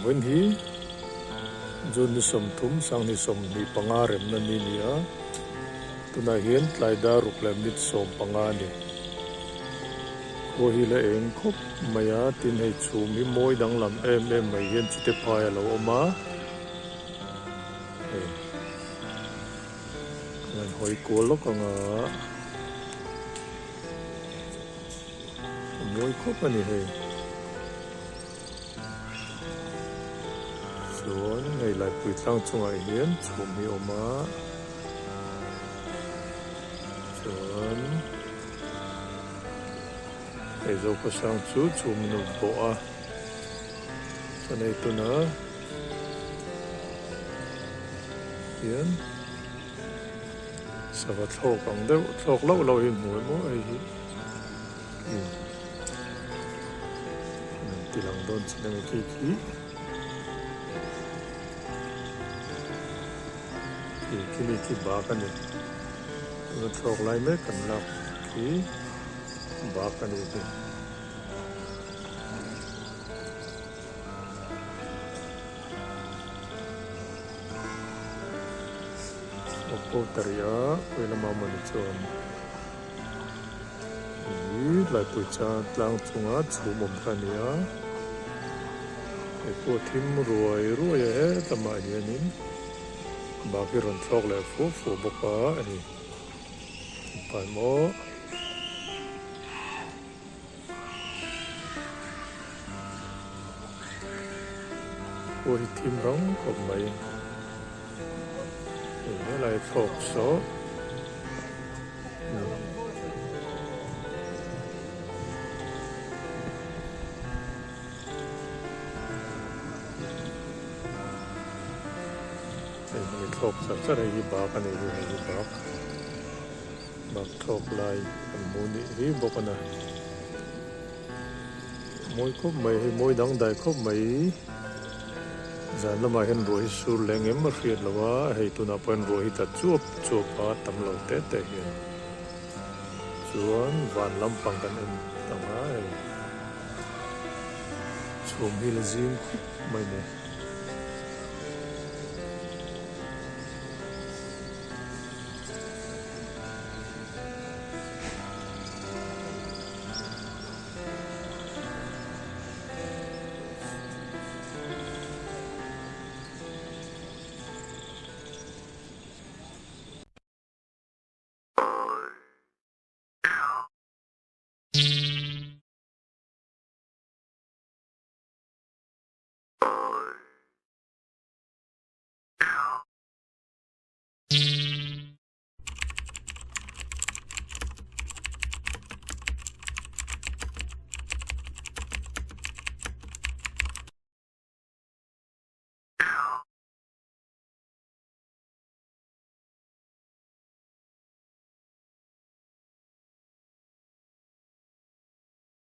When he Jun ni som thum sang ni som ni panga Remna Ni nia tuna hian tlai da ruk lem nit som panga ni ko hi la eng khop maya tin hei chhum hi moi danglam em mai hian chite phai lo oma ngan hoi ko lok anga moi khop ani hei chuan ngày lại pui tlang chungah hian chhum hi oma chuan hei zo ko sang chu chhum nu bo a chanei tuna hian sava thlok ang deuh thlok lo hi hmuh maw ei hi tilang dawn chinang ki kini ki ba kan ni na thlok lai me kan lak ki ba kan ni ki opo taria koila mama ni chon lai pui cha tlang chunga chhumom kan ya ko thim ruai he tama hianin baki ron thlok le fu boka ani pai mo ko hi thim rong ko mai ne lai thlok so thok sa ra hi ba ka ni hi ba thok lai an mu ni hi bo kana moi khop mai hi moi dang dai khop mai zan lama hen ro hi sur leng em ma riat lawa hei tuna pen ro hi ta chup pa tam lo te hi chuan van lam pang kan en tanga chhum hi la zim mai ne